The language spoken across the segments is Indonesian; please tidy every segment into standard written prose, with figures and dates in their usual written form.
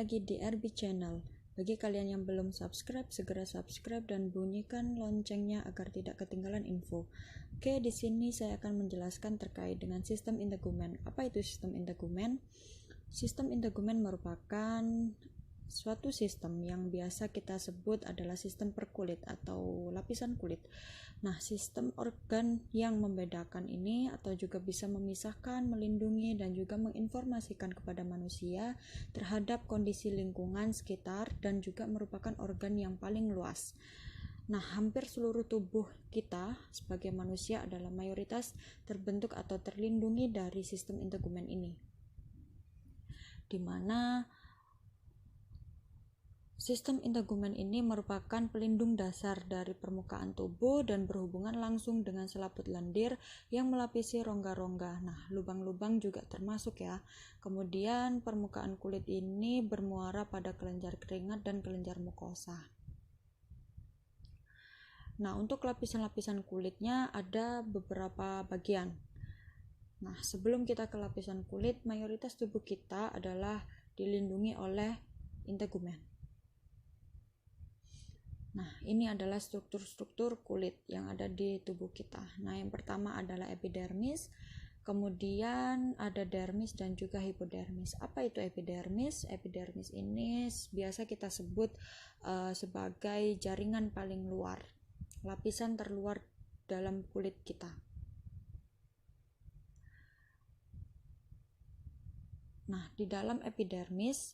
lagi di RB Channel. Bagi kalian yang belum subscribe, segera subscribe dan bunyikan loncengnya agar tidak ketinggalan info. Oke, di sini saya akan menjelaskan terkait dengan sistem integumen. Apa itu sistem integumen? Sistem integumen merupakan suatu sistem yang biasa kita sebut adalah sistem perkulit atau lapisan kulit. Nah, sistem organ yang membedakan ini atau juga bisa memisahkan, melindungi, dan juga menginformasikan kepada manusia terhadap kondisi lingkungan sekitar dan juga merupakan organ yang paling luas. Nah, hampir seluruh tubuh kita sebagai manusia adalah mayoritas terbentuk atau terlindungi dari sistem integumen ini, di mana sistem integumen ini merupakan pelindung dasar dari permukaan tubuh dan berhubungan langsung dengan selaput lendir yang melapisi rongga-rongga. Nah, lubang-lubang juga termasuk ya. Kemudian permukaan kulit ini bermuara pada kelenjar keringat dan kelenjar mukosa. Nah, untuk lapisan-lapisan kulitnya ada beberapa bagian. Nah, sebelum kita ke lapisan kulit, mayoritas tubuh kita adalah dilindungi oleh integumen. Nah, ini adalah struktur-struktur kulit yang ada di tubuh kita. Nah, yang pertama adalah epidermis, kemudian ada dermis dan juga hipodermis. Apa itu epidermis? Epidermis ini biasa kita sebut sebagai jaringan paling luar, lapisan terluar dalam kulit kita. Nah, di dalam epidermis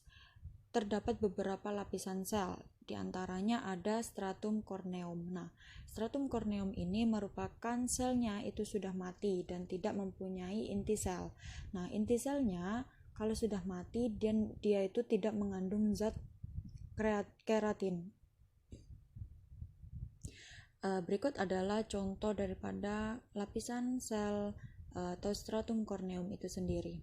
terdapat beberapa lapisan sel, di antaranya ada stratum corneum. Nah, stratum corneum ini merupakan selnya itu sudah mati dan tidak mempunyai inti sel. Nah, inti selnya kalau sudah mati dan dia itu tidak mengandung zat keratin. Berikut adalah contoh daripada lapisan sel atau stratum corneum itu sendiri.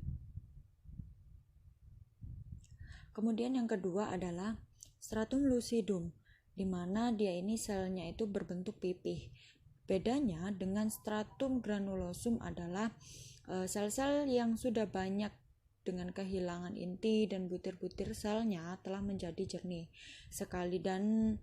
Kemudian yang kedua adalah stratum lucidum, di mana dia ini selnya itu berbentuk pipih. Bedanya dengan stratum granulosum adalah sel-sel yang sudah banyak dengan kehilangan inti dan butir-butir selnya telah menjadi jernih sekali dan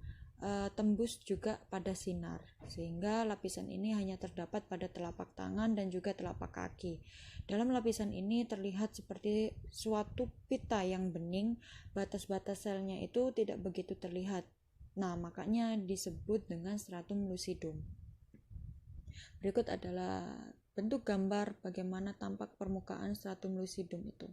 tembus juga pada sinar, sehingga lapisan ini hanya terdapat pada telapak tangan dan juga telapak kaki. Dalam lapisan ini terlihat seperti suatu pita yang bening, batas-batas selnya itu tidak begitu terlihat. Nah, makanya disebut dengan stratum lucidum. Berikut adalah bentuk gambar bagaimana tampak permukaan stratum lucidum itu.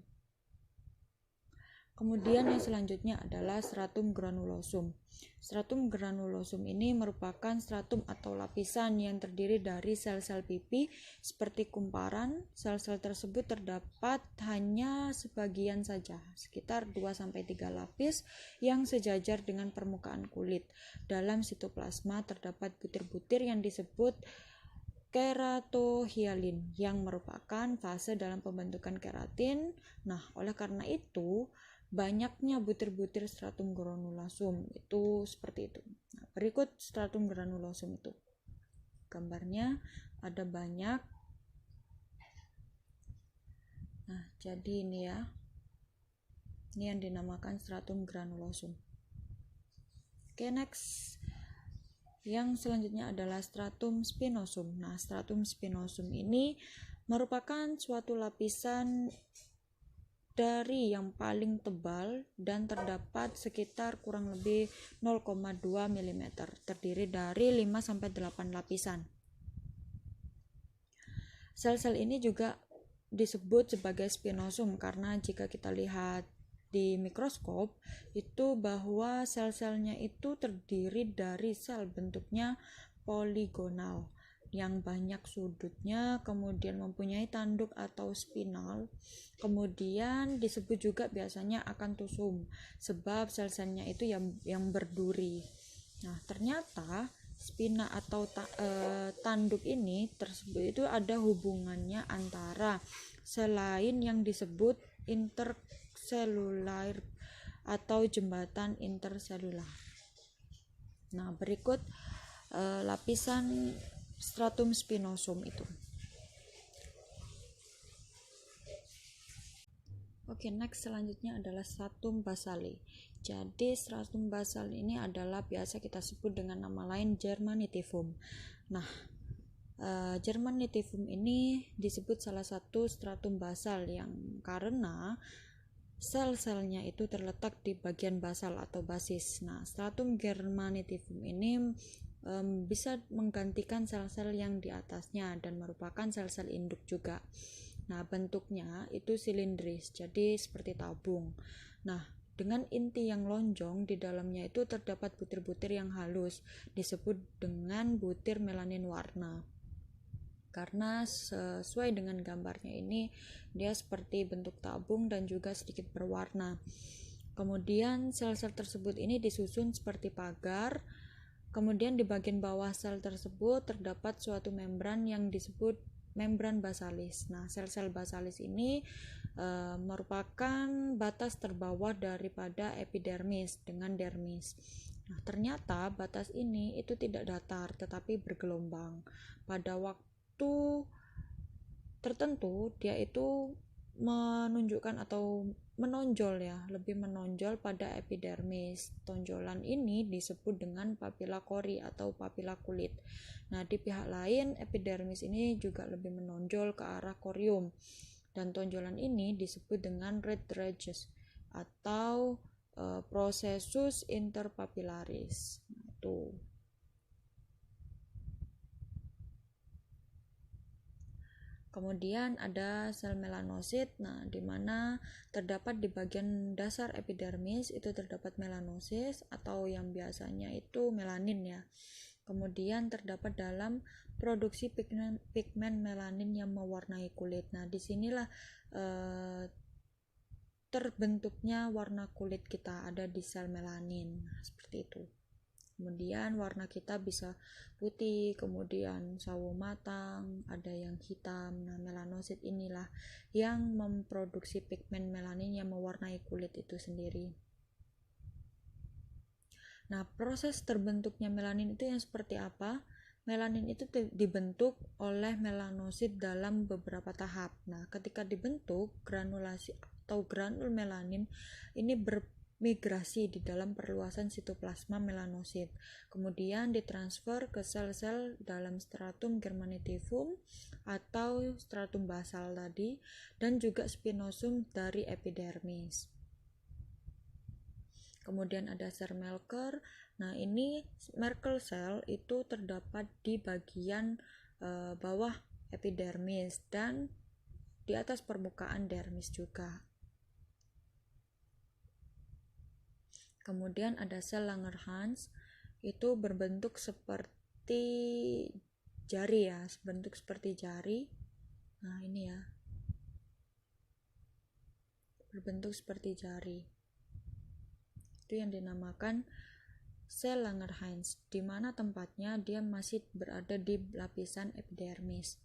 Kemudian yang selanjutnya adalah stratum granulosum. Stratum granulosum ini merupakan stratum atau lapisan yang terdiri dari sel-sel pipih seperti kumparan. Sel-sel tersebut terdapat hanya sebagian saja, sekitar 2-3 lapis yang sejajar dengan permukaan kulit. Dalam sitoplasma terdapat butir-butir yang disebut keratohyalin yang merupakan fase dalam pembentukan keratin. Nah, oleh karena itu banyaknya butir-butir stratum granulosum itu seperti itu. Nah, berikut stratum granulosum itu. Gambarnya ada banyak. Nah, jadi ini ya. Ini yang dinamakan stratum granulosum. Oke, next. Yang selanjutnya adalah stratum spinosum. Nah, stratum spinosum ini merupakan suatu lapisan dari yang paling tebal dan terdapat sekitar kurang lebih 0,2 mm, terdiri dari 5-8 lapisan. Sel-sel ini juga disebut sebagai spinosum karena jika kita lihat di mikroskop itu bahwa sel-selnya itu terdiri dari sel bentuknya poligonal yang banyak sudutnya, kemudian mempunyai tanduk atau spinal. Kemudian disebut juga biasanya akanthosum sebab sel-selnya itu yang berduri. Nah, ternyata spina atau tanduk ini tersebut itu ada hubungannya antara selain yang disebut interselular atau jembatan interselular. Nah, berikut lapisan stratum spinosum itu. Oke, next selanjutnya adalah stratum basale. Jadi stratum basale ini adalah biasa kita sebut dengan nama lain Germanitivum. Nah, Germanitivum ini disebut salah satu stratum basal yang karena sel-selnya itu terletak di bagian basal atau basis. Nah, stratum Germanitivum ini bisa menggantikan sel-sel yang di atasnya dan merupakan sel-sel induk juga. Nah, bentuknya itu silindris, jadi seperti tabung. Nah, dengan inti yang lonjong, di dalamnya itu terdapat butir-butir yang halus, disebut dengan butir melanin warna. Karena sesuai dengan gambarnya ini, dia seperti bentuk tabung dan juga sedikit berwarna. Kemudian sel-sel tersebut ini disusun seperti pagar. Kemudian di bagian bawah sel tersebut terdapat suatu membran yang disebut membran basalis. Nah, sel-sel basalis ini merupakan batas terbawah daripada epidermis dengan dermis. Nah, ternyata batas ini itu tidak datar tetapi bergelombang. Pada waktu tertentu dia itu menunjukkan atau menonjol lebih menonjol pada epidermis. Tonjolan ini disebut dengan papila kori atau papila kulit. Nah, di pihak lain epidermis ini juga lebih menonjol ke arah korium. Dan tonjolan ini disebut dengan red ridges atau processus interpapillaris. Nah, itu. Kemudian ada sel melanosit, nah di mana terdapat di bagian dasar epidermis itu terdapat melanosis atau yang biasanya itu melanin ya. Kemudian terdapat dalam produksi pigmen melanin yang mewarnai kulit. Nah, disinilah terbentuknya warna kulit kita ada di sel melanin. Nah, seperti itu. Kemudian warna kita bisa putih, kemudian sawo matang, ada yang hitam. Nah, melanosit inilah yang memproduksi pigmen melanin yang mewarnai kulit itu sendiri. Nah, proses terbentuknya melanin itu yang seperti apa? Melanin itu dibentuk oleh melanosit dalam beberapa tahap. Nah, ketika dibentuk, granulasi atau granul melanin ini migrasi di dalam perluasan sitoplasma melanosit, kemudian ditransfer ke sel-sel dalam stratum germanitivum atau stratum basal tadi, dan juga spinosum dari epidermis. Kemudian ada sel Merkel. Nah, ini Merkel cell itu terdapat di bagian bawah epidermis dan di atas permukaan dermis juga. Kemudian ada sel Langerhans, itu berbentuk seperti jari ya, berbentuk seperti jari. Nah, ini ya, berbentuk seperti jari. Itu yang dinamakan sel Langerhans, di mana tempatnya dia masih berada di lapisan epidermis.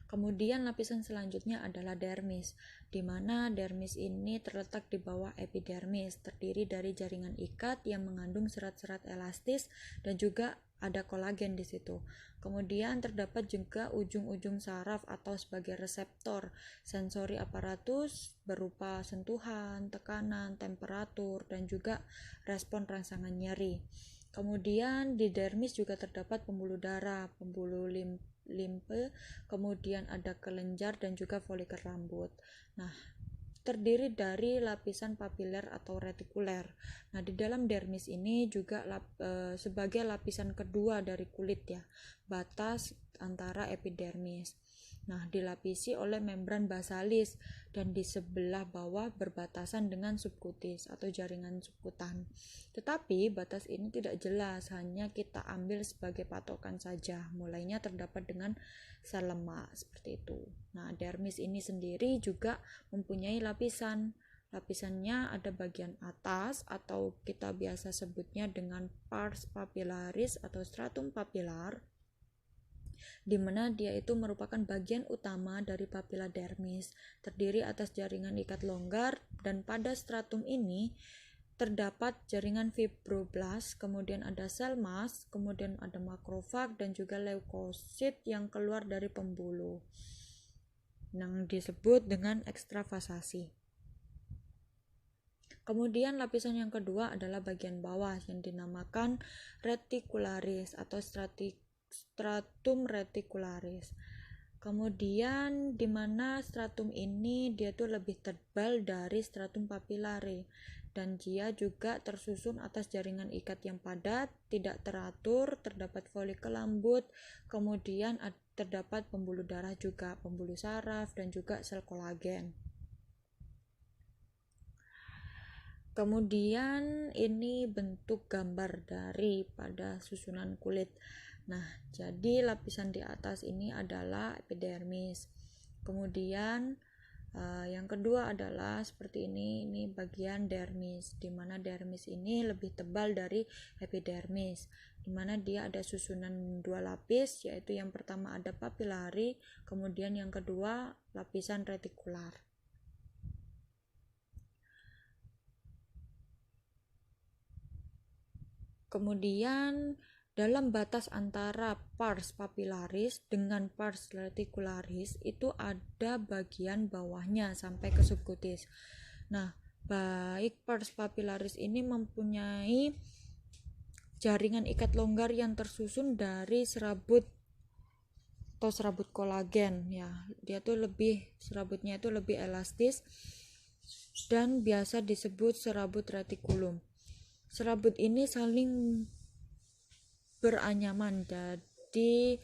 Kemudian lapisan selanjutnya adalah dermis, di mana dermis ini terletak di bawah epidermis, terdiri dari jaringan ikat yang mengandung serat-serat elastis dan juga ada kolagen di situ. Kemudian terdapat juga ujung-ujung saraf atau sebagai reseptor sensori aparatus berupa sentuhan, tekanan, temperatur, dan juga respon rangsangan nyeri. Kemudian di dermis juga terdapat pembuluh darah, pembuluh limfe, kemudian ada kelenjar dan juga folikel rambut. Nah, terdiri dari lapisan papiler atau retikuler. Nah, di dalam dermis ini juga sebagai lapisan kedua dari kulit ya, batas antara epidermis. Nah, dilapisi oleh membran basalis dan di sebelah bawah berbatasan dengan subkutis atau jaringan subkutan. Tetapi batas ini tidak jelas, hanya kita ambil sebagai patokan saja. Mulainya terdapat dengan sel lemak seperti itu. Nah, dermis ini sendiri juga mempunyai lapisan. Lapisannya ada bagian atas atau kita biasa sebutnya dengan pars papillaris atau stratum papillar, di mana dia itu merupakan bagian utama dari papila dermis, terdiri atas jaringan ikat longgar, dan pada stratum ini terdapat jaringan fibroblast, kemudian ada sel mas, kemudian ada makrofag dan juga leukosit yang keluar dari pembuluh. yang disebut dengan ekstravasasi. Kemudian lapisan yang kedua adalah bagian bawah yang dinamakan reticularis atau stratum reticularis. Kemudian di mana stratum ini dia tuh lebih tebal dari stratum papillare, dan dia juga tersusun atas jaringan ikat yang padat, tidak teratur, terdapat folikel lembut, kemudian terdapat pembuluh darah juga, pembuluh saraf, dan juga sel kolagen. Kemudian ini bentuk gambar daripada susunan kulit. Nah, jadi lapisan di atas ini adalah epidermis. Kemudian yang kedua adalah seperti ini bagian dermis, di mana dermis ini lebih tebal dari epidermis, di mana dia ada susunan dua lapis, yaitu yang pertama ada papillari, kemudian yang kedua lapisan retikular. Kemudian dalam batas antara pars papillaris dengan pars reticularis itu ada bagian bawahnya sampai ke subkutis. Nah, baik pars papillaris ini mempunyai jaringan ikat longgar yang tersusun dari serabut atau serabut kolagen ya. Serabutnya itu lebih elastis dan biasa disebut serabut retikulum. Serabut ini saling beranyaman, jadi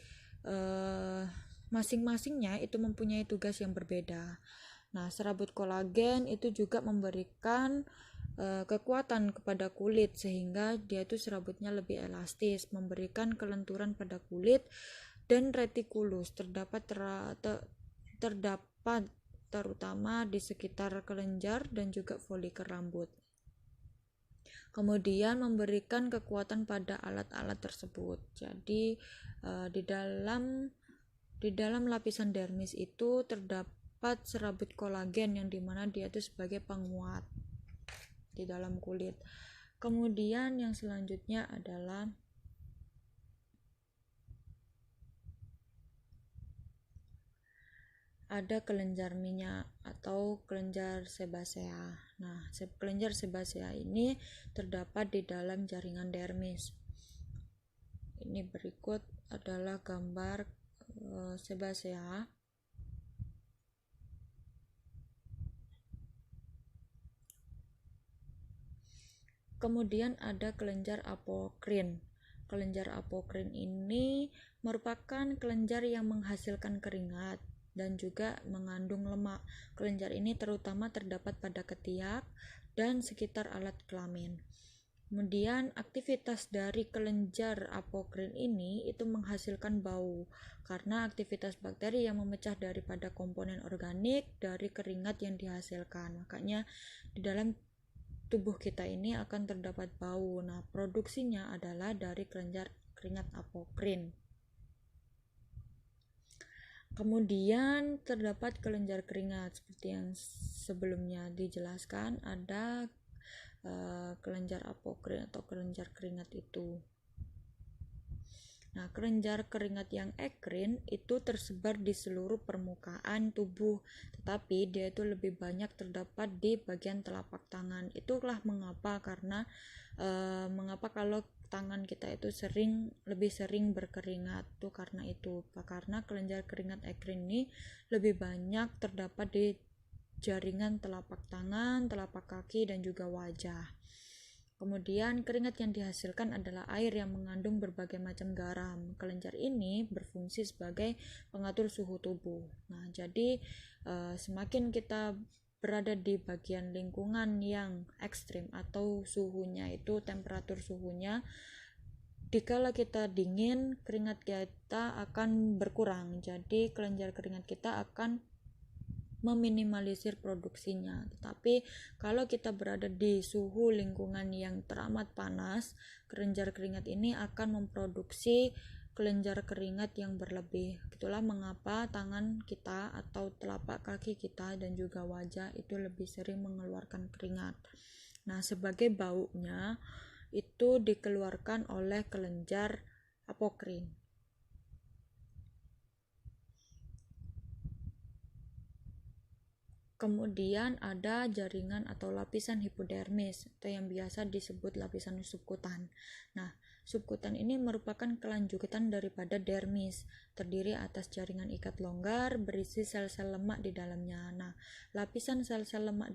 masing-masingnya itu mempunyai tugas yang berbeda. Nah, serabut kolagen itu juga memberikan kekuatan kepada kulit sehingga dia itu serabutnya lebih elastis, memberikan kelenturan pada kulit, dan retikulus terdapat terutama di sekitar kelenjar dan juga folikel rambut. Kemudian memberikan kekuatan pada alat-alat tersebut. Jadi di dalam lapisan dermis itu terdapat serabut kolagen yang dimana dia itu sebagai penguat di dalam kulit. Kemudian yang selanjutnya adalah ada kelenjar minyak atau kelenjar sebasea. Nah, kelenjar sebasea ini terdapat di dalam jaringan dermis. Ini berikut adalah gambar sebasea. Kemudian ada kelenjar apokrin. Kelenjar apokrin ini merupakan kelenjar yang menghasilkan keringat dan juga mengandung lemak. Kelenjar ini terutama terdapat pada ketiak dan sekitar alat kelamin. Kemudian aktivitas dari kelenjar apokrin ini itu menghasilkan bau karena aktivitas bakteri yang memecah daripada komponen organik dari keringat yang dihasilkan. Makanya di dalam tubuh kita ini akan terdapat bau. Nah, produksinya adalah dari kelenjar keringat apokrin. Kemudian terdapat kelenjar keringat seperti yang sebelumnya dijelaskan, ada kelenjar apokrin atau kelenjar keringat itu. Nah, kelenjar keringat yang ekrin itu tersebar di seluruh permukaan tubuh, tetapi dia itu lebih banyak terdapat di bagian telapak tangan. Itulah mengapa kalau tangan kita itu lebih sering berkeringat tuh karena kelenjar keringat ekrin ini lebih banyak terdapat di jaringan telapak tangan, telapak kaki, dan juga wajah. Kemudian keringat yang dihasilkan adalah air yang mengandung berbagai macam garam. Kelenjar ini berfungsi sebagai pengatur suhu tubuh. Nah, jadi semakin kita berada di bagian lingkungan yang ekstrim atau temperatur suhunya, dikala kita dingin, keringat kita akan berkurang. Jadi kelenjar keringat kita akan meminimalisir produksinya. Tetapi kalau kita berada di suhu lingkungan yang teramat panas, kelenjar keringat ini akan memproduksi kelenjar keringat yang berlebih. Itulah mengapa tangan kita atau telapak kaki kita dan juga wajah itu lebih sering mengeluarkan keringat. Nah, sebagai baunya itu dikeluarkan oleh kelenjar apokrin. Kemudian ada jaringan atau lapisan hipodermis atau yang biasa disebut lapisan subkutan. Nah, subkutan ini merupakan kelanjutan daripada dermis, terdiri atas jaringan ikat longgar berisi sel-sel lemak di dalamnya. Nah, lapisan sel-sel lemak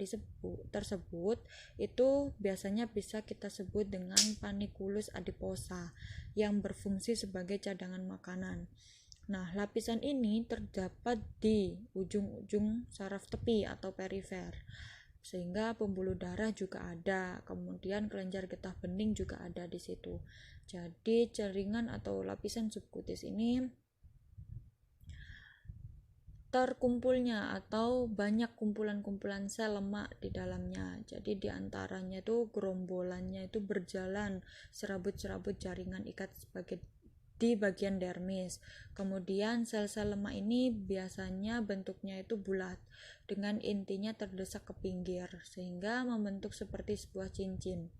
tersebut itu biasanya bisa kita sebut dengan panniculus adiposa yang berfungsi sebagai cadangan makanan. Nah, lapisan ini terdapat di ujung-ujung saraf tepi atau perifer, sehingga pembuluh darah juga ada, kemudian kelenjar getah bening juga ada di situ. Jadi, jaringan atau lapisan subkutis ini terkumpulnya atau banyak kumpulan-kumpulan sel lemak di dalamnya. Jadi di antaranya itu gerombolannya itu berjalan serabut-serabut jaringan ikat sebagai di bagian dermis. Kemudian sel-sel lemak ini biasanya bentuknya itu bulat dengan intinya terdesak ke pinggir sehingga membentuk seperti sebuah cincin.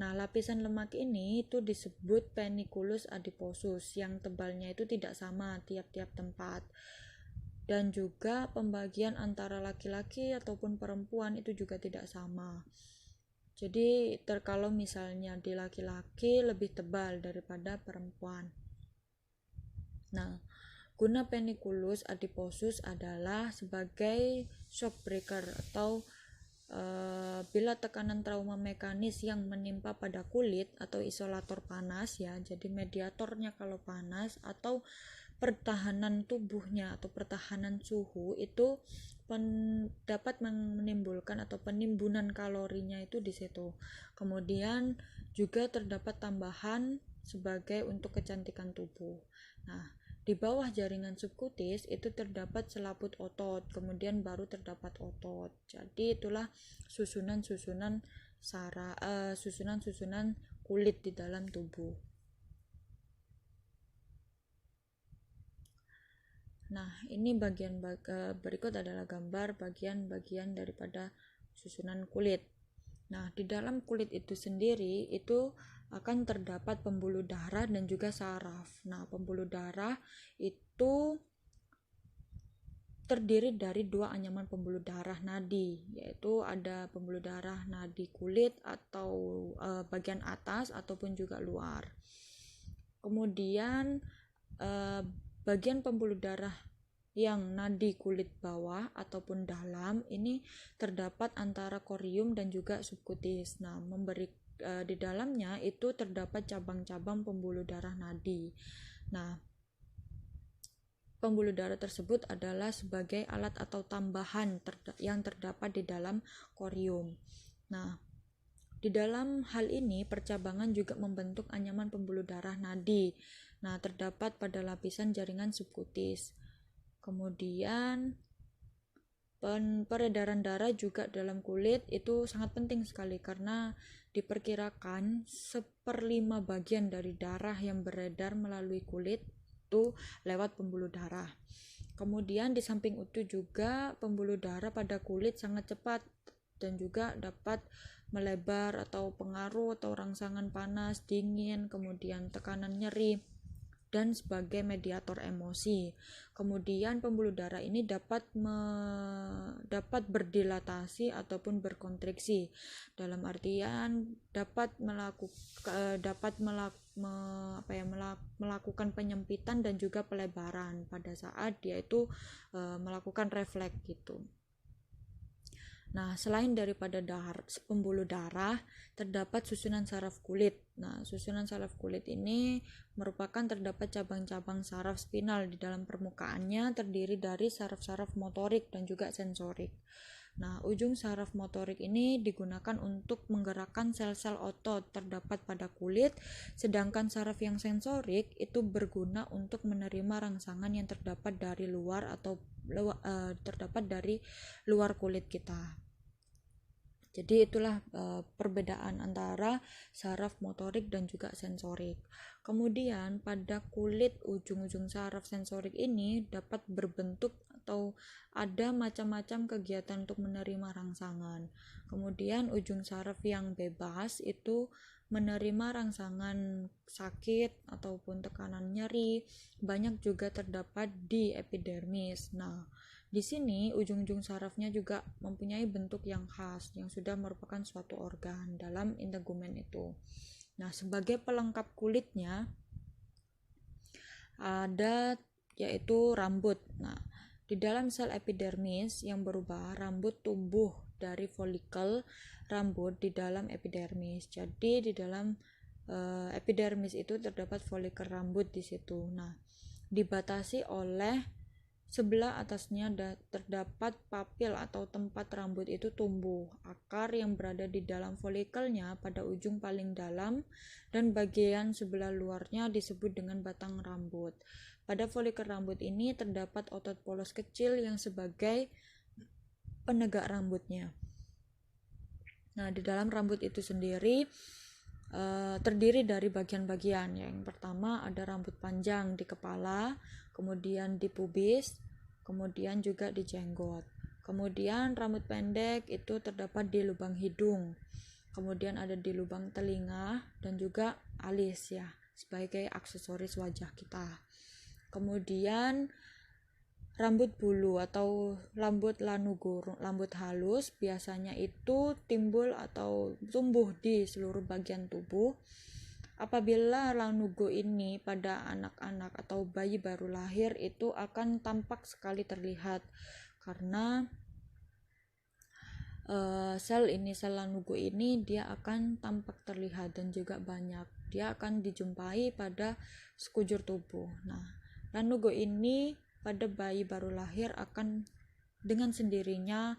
Nah, lapisan lemak ini itu disebut panniculus adiposus yang tebalnya itu tidak sama tiap-tiap tempat. Dan juga pembagian antara laki-laki ataupun perempuan itu juga tidak sama. Jadi kalau misalnya di laki-laki lebih tebal daripada perempuan. Nah, guna panniculus adiposus adalah sebagai shock breaker atau bila tekanan trauma mekanis yang menimpa pada kulit atau isolator panas ya, jadi mediatornya kalau panas atau pertahanan tubuhnya atau pertahanan suhu itu dapat menimbulkan atau penimbunan kalorinya itu di situ. Kemudian juga terdapat tambahan sebagai untuk kecantikan tubuh. Nah, di bawah jaringan subkutis itu terdapat selaput otot, kemudian baru terdapat otot. Jadi itulah susunan-susunan susunan-susunan kulit di dalam tubuh. Nah, ini berikut adalah gambar bagian-bagian daripada susunan kulit. Nah, di dalam kulit itu sendiri itu akan terdapat pembuluh darah dan juga saraf. Nah, pembuluh darah itu terdiri dari dua anyaman pembuluh darah nadi, yaitu ada pembuluh darah nadi kulit atau bagian atas ataupun juga luar. Kemudian bagian pembuluh darah yang nadi kulit bawah ataupun dalam ini terdapat antara korium dan juga subkutis. Nah, di dalamnya itu terdapat cabang-cabang pembuluh darah nadi. Nah, pembuluh darah tersebut adalah sebagai alat atau tambahan yang terdapat di dalam korium. Nah, di dalam hal ini percabangan juga membentuk anyaman pembuluh darah nadi. Nah, terdapat pada lapisan jaringan subkutis. Kemudian peredaran darah juga dalam kulit itu sangat penting sekali karena diperkirakan 1/5 bagian dari darah yang beredar melalui kulit itu lewat pembuluh darah. Kemudian di samping itu juga pembuluh darah pada kulit sangat cepat dan juga dapat melebar atau pengaruh atau rangsangan panas, dingin, kemudian tekanan nyeri dan sebagai mediator emosi. Kemudian pembuluh darah ini dapat berdilatasi ataupun berkontriksi. Dalam artian dapat melakukan penyempitan dan juga pelebaran pada saat dia itu melakukan refleks gitu. Nah, selain daripada pembuluh darah, terdapat susunan saraf kulit. Nah, susunan saraf kulit ini merupakan terdapat cabang-cabang saraf spinal di dalam permukaannya terdiri dari saraf-saraf motorik dan juga sensorik. Nah, ujung saraf motorik ini digunakan untuk menggerakkan sel-sel otot terdapat pada kulit, sedangkan saraf yang sensorik itu berguna untuk menerima rangsangan yang terdapat dari luar atau terdapat dari luar kulit kita. Jadi itulah perbedaan antara saraf motorik dan juga sensorik. Kemudian pada kulit ujung-ujung saraf sensorik ini dapat berbentuk atau ada macam-macam kegiatan untuk menerima rangsangan. Kemudian ujung saraf yang bebas itu menerima rangsangan sakit ataupun tekanan nyeri, banyak juga terdapat di epidermis. Nah, Di sini ujung-ujung sarafnya juga mempunyai bentuk yang khas yang sudah merupakan suatu organ dalam integumen itu. Nah, sebagai pelengkap kulitnya ada yaitu rambut. Nah, di dalam sel epidermis yang berubah, rambut tumbuh dari folikel rambut di dalam epidermis. Jadi di dalam epidermis itu terdapat folikel rambut di situ. Nah, dibatasi oleh sebelah atasnya terdapat papil atau tempat rambut itu tumbuh. Akar yang berada di dalam folikelnya pada ujung paling dalam dan bagian sebelah luarnya disebut dengan batang rambut. Pada folikel rambut ini terdapat otot polos kecil yang sebagai penegak rambutnya. Nah, di dalam rambut itu sendiri terdiri dari bagian-bagian. Yang pertama ada rambut panjang di kepala, kemudian di pubis, kemudian juga di jenggot. Kemudian rambut pendek itu terdapat di lubang hidung, kemudian ada di lubang telinga dan juga alis ya, sebagai aksesoris wajah kita. Kemudian rambut bulu atau rambut lanugo, rambut halus biasanya itu timbul atau tumbuh di seluruh bagian tubuh. Apabila lanugo ini pada anak-anak atau bayi baru lahir itu akan tampak sekali terlihat karena sel lanugo ini dia akan tampak terlihat dan juga banyak. Dia akan dijumpai pada sekujur tubuh. Nah, lanugo ini pada bayi baru lahir akan dengan sendirinya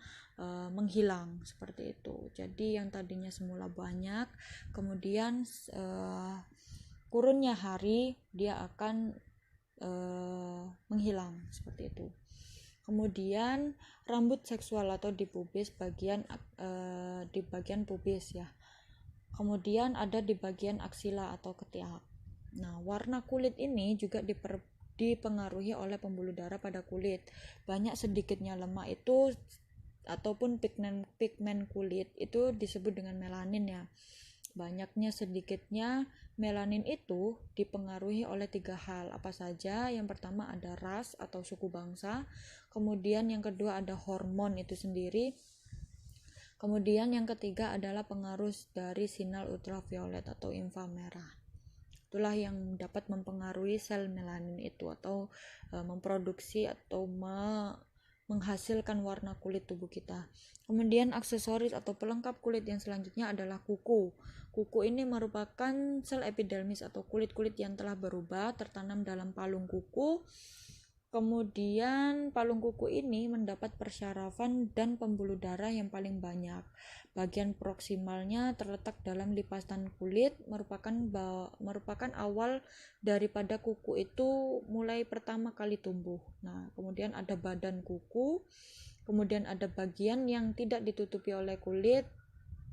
menghilang seperti itu. Jadi yang tadinya semula banyak, kemudian kurunnya hari dia akan menghilang seperti itu. Kemudian rambut seksual atau di pubis di bagian pubis ya. Kemudian ada di bagian aksila atau ketiak. Nah, warna kulit ini juga dipengaruhi oleh pembuluh darah pada kulit. Banyak sedikitnya lemak itu ataupun pigmen kulit itu disebut dengan melanin ya. Banyaknya sedikitnya melanin itu dipengaruhi oleh 3 hal. Apa saja? Yang pertama ada ras atau suku bangsa, kemudian yang kedua ada hormon itu sendiri, kemudian yang ketiga adalah pengaruh dari sinar ultraviolet atau inframerah. Itulah yang dapat mempengaruhi sel melanin itu atau memproduksi atau menghasilkan warna kulit tubuh kita. Kemudian aksesoris atau pelengkap kulit yang selanjutnya adalah kuku. Kuku ini merupakan sel epidermis atau kulit-kulit yang telah berubah tertanam dalam palung kuku. Kemudian palung kuku ini mendapat persyarafan dan pembuluh darah yang paling banyak. Bagian proksimalnya terletak dalam lipasan kulit, merupakan awal daripada kuku itu mulai pertama kali tumbuh. Nah, kemudian ada badan kuku, kemudian ada bagian yang tidak ditutupi oleh kulit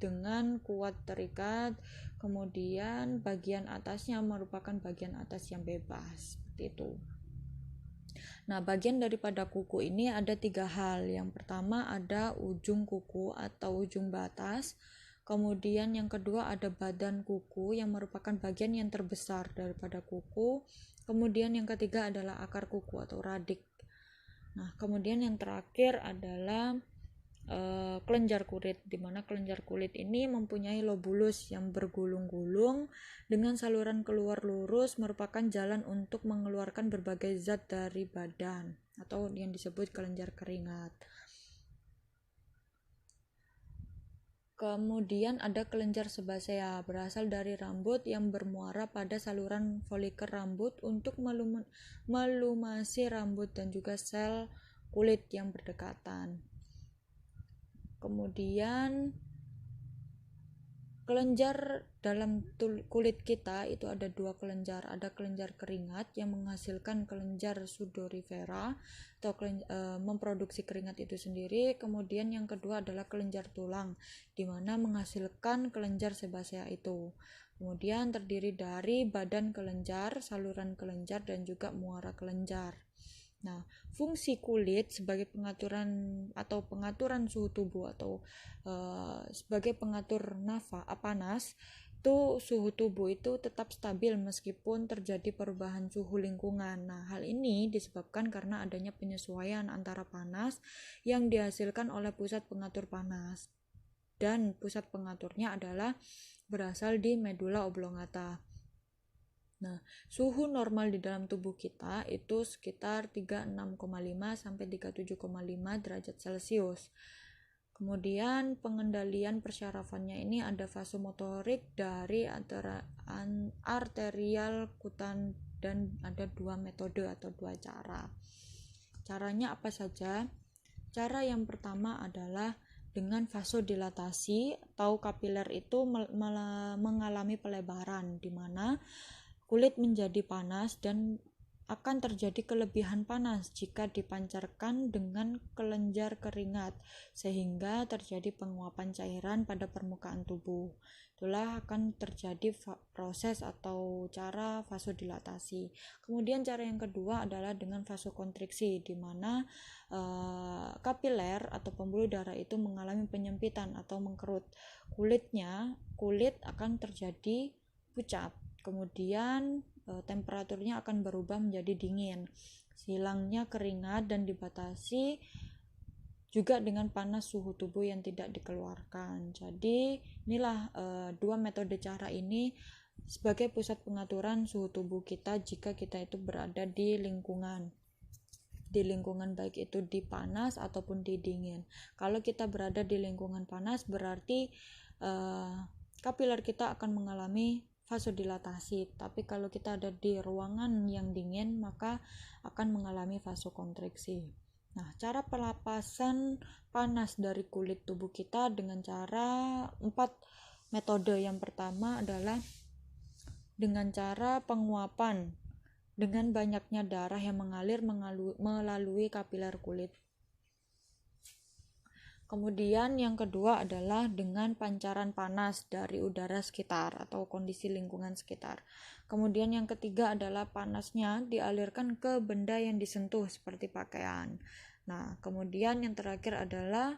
dengan kuat terikat, kemudian bagian atasnya merupakan bagian atas yang bebas, seperti itu. Nah, bagian daripada kuku ini ada 3 hal. Yang pertama ada ujung kuku atau ujung batas. Kemudian yang kedua ada badan kuku yang merupakan bagian yang terbesar daripada kuku. Kemudian yang ketiga adalah akar kuku atau radik. Nah, kemudian yang terakhir adalah kelenjar kulit, di mana kelenjar kulit ini mempunyai lobulus yang bergulung-gulung dengan saluran keluar lurus, merupakan jalan untuk mengeluarkan berbagai zat dari badan atau yang disebut kelenjar keringat. Kemudian ada kelenjar sebasea, berasal dari rambut yang bermuara pada saluran folikel rambut untuk melumasi rambut dan juga sel kulit yang berdekatan. Kemudian kelenjar dalam kulit kita itu ada 2 kelenjar. Ada kelenjar keringat yang menghasilkan kelenjar sudorifera atau memproduksi keringat itu sendiri. Kemudian yang kedua adalah kelenjar tulang, di mana menghasilkan kelenjar sebasea itu. Kemudian terdiri dari badan kelenjar, saluran kelenjar, dan juga muara kelenjar. Nah, fungsi kulit sebagai pengaturan suhu tubuh atau sebagai pengatur panas itu suhu tubuh itu tetap stabil meskipun terjadi perubahan suhu lingkungan. Nah, hal ini disebabkan karena adanya penyesuaian antara panas yang dihasilkan oleh pusat pengatur panas, dan pusat pengaturnya adalah berasal di medula oblongata. Nah, suhu normal di dalam tubuh kita itu sekitar 36,5 sampai 37,5 derajat Celcius. Kemudian pengendalian persyarafannya ini ada vasomotorik dari arterial kutan, dan ada 2 metode atau 2 cara. Caranya apa saja? Cara yang pertama adalah dengan vasodilatasi atau kapiler itu mengalami pelebaran, di mana kulit menjadi panas dan akan terjadi kelebihan panas jika dipancarkan dengan kelenjar keringat, sehingga terjadi penguapan cairan pada permukaan tubuh. Itulah akan terjadi proses atau cara vasodilatasi. Kemudian cara yang kedua adalah dengan vasokonstriksi, di mana kapiler atau pembuluh darah itu mengalami penyempitan atau mengkerut. Kulit akan terjadi pucat. Kemudian temperaturnya akan berubah menjadi dingin, hilangnya keringat, dan dibatasi juga dengan panas suhu tubuh yang tidak dikeluarkan. Jadi inilah 2 metode cara ini sebagai pusat pengaturan suhu tubuh kita jika kita itu berada di lingkungan baik itu di panas ataupun di dingin. Kalau kita berada di lingkungan panas, berarti kapiler kita akan mengalami vasodilatasi, tapi kalau kita ada di ruangan yang dingin maka akan mengalami vasokonstriksi. Nah, cara pelepasan panas dari kulit tubuh kita dengan cara 4 metode. Yang pertama adalah dengan cara penguapan dengan banyaknya darah yang mengalir melalui kapiler kulit. Kemudian yang kedua adalah dengan pancaran panas dari udara sekitar atau kondisi lingkungan sekitar. Kemudian yang ketiga adalah panasnya dialirkan ke benda yang disentuh seperti pakaian. Nah, kemudian yang terakhir adalah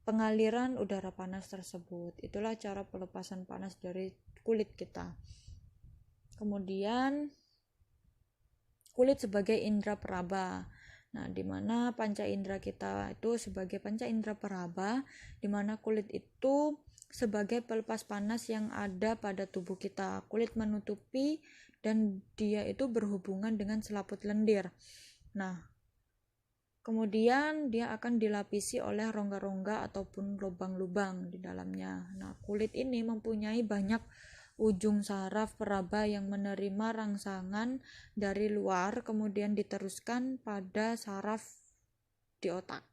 pengaliran udara panas tersebut. Itulah cara pelepasan panas dari kulit kita. Kemudian kulit sebagai indera peraba. Nah, di mana panca indera kita itu sebagai panca indera peraba, di mana kulit itu sebagai pelepas panas yang ada pada tubuh kita. Kulit menutupi dan dia itu berhubungan dengan selaput lendir. Nah, kemudian dia akan dilapisi oleh rongga-rongga ataupun lubang-lubang di dalamnya. Nah, kulit ini mempunyai banyak ujung saraf peraba yang menerima rangsangan dari luar, kemudian diteruskan pada saraf di otak.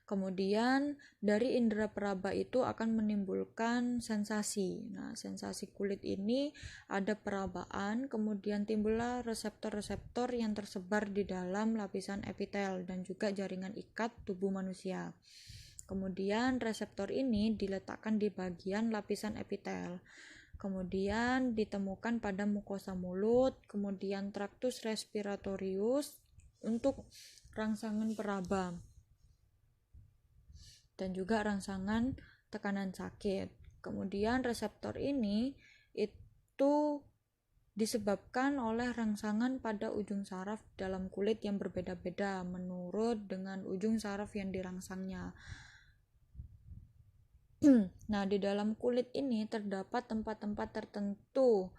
Kemudian dari indera peraba itu akan menimbulkan sensasi. Nah, sensasi kulit ini ada perabaan, kemudian timbullah reseptor-reseptor yang tersebar di dalam lapisan epitel dan juga jaringan ikat tubuh manusia. Kemudian reseptor ini diletakkan di bagian lapisan epitel. Kemudian ditemukan pada mukosa mulut, kemudian traktus respiratorius untuk rangsangan peraba, dan juga rangsangan tekanan sakit. Kemudian reseptor ini itu disebabkan oleh rangsangan pada ujung saraf dalam kulit yang berbeda-beda menurut dengan ujung saraf yang dirangsangnya. Nah, di dalam kulit ini terdapat tempat-tempat tertentu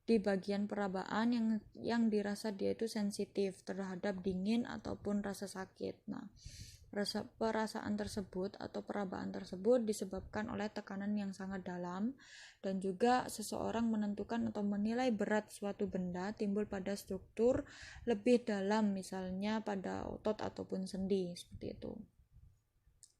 di bagian perabaan yang dirasa dia itu sensitif terhadap dingin ataupun rasa sakit. Nah, perasaan tersebut atau perabaan tersebut disebabkan oleh tekanan yang sangat dalam, dan juga seseorang menentukan atau menilai berat suatu benda timbul pada struktur lebih dalam, misalnya pada otot ataupun sendi, seperti itu.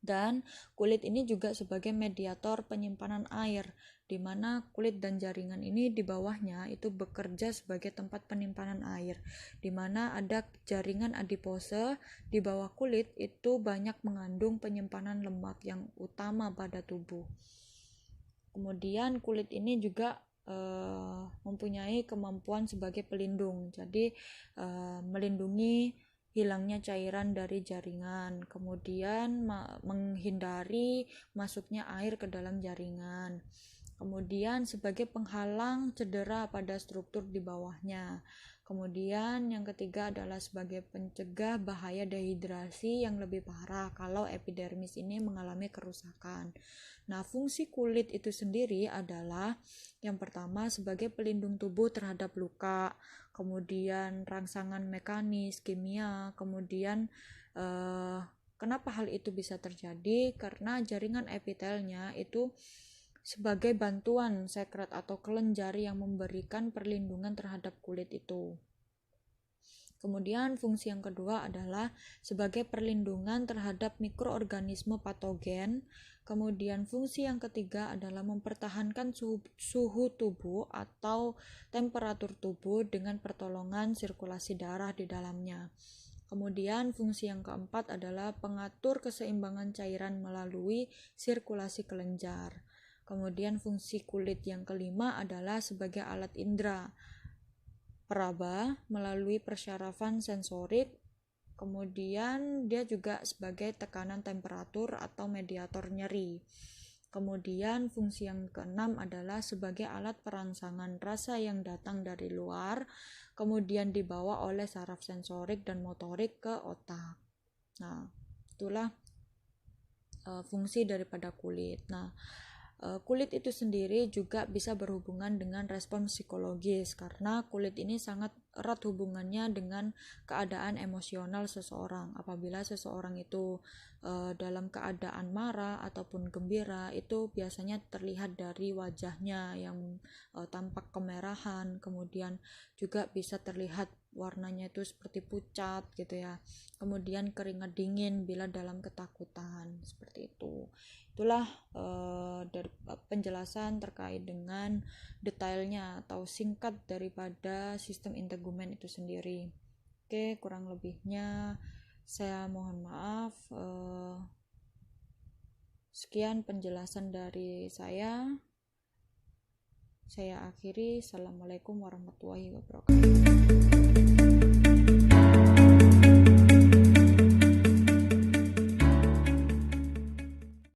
Dan kulit ini juga sebagai mediator penyimpanan air, di mana kulit dan jaringan ini di bawahnya itu bekerja sebagai tempat penyimpanan air, di mana ada jaringan adipose di bawah kulit itu banyak mengandung penyimpanan lemak yang utama pada tubuh. Kemudian kulit ini juga mempunyai kemampuan sebagai pelindung, jadi melindungi hilangnya cairan dari jaringan, kemudian menghindari masuknya air ke dalam jaringan, kemudian sebagai penghalang cedera pada struktur di bawahnya. Kemudian yang ketiga adalah sebagai pencegah bahaya dehidrasi yang lebih parah kalau epidermis ini mengalami kerusakan. Nah, fungsi kulit itu sendiri adalah yang pertama sebagai pelindung tubuh terhadap luka, kemudian rangsangan mekanis, kimia, kemudian kenapa hal itu bisa terjadi? Karena jaringan epitelnya itu sebagai bantuan sekret atau kelenjar yang memberikan perlindungan terhadap kulit itu. Kemudian fungsi yang kedua adalah sebagai perlindungan terhadap mikroorganisme patogen. Kemudian fungsi yang ketiga adalah mempertahankan suhu tubuh atau temperatur tubuh dengan pertolongan sirkulasi darah di dalamnya. Kemudian fungsi yang keempat adalah pengatur keseimbangan cairan melalui sirkulasi kelenjar. Kemudian fungsi kulit yang kelima adalah sebagai alat indera peraba melalui persyarafan sensorik. Kemudian dia juga sebagai tekanan temperatur atau mediator nyeri. Kemudian fungsi yang keenam adalah sebagai alat perangsangan rasa yang datang dari luar, kemudian dibawa oleh saraf sensorik dan motorik ke otak. Nah, itulah fungsi daripada kulit. Nah, kulit itu sendiri juga bisa berhubungan dengan respon psikologis karena kulit ini sangat erat hubungannya dengan keadaan emosional seseorang. Apabila seseorang itu dalam keadaan marah ataupun gembira, itu biasanya terlihat dari wajahnya yang tampak kemerahan, kemudian juga bisa terlihat warnanya itu seperti pucat gitu ya. Kemudian keringat dingin bila dalam ketakutan, seperti itu. Itulah dari penjelasan terkait dengan detailnya atau singkat daripada sistem integumen itu sendiri. Oke, kurang lebihnya saya mohon maaf. Sekian penjelasan dari saya. Saya akhiri. Assalamualaikum warahmatullahi wabarakatuh.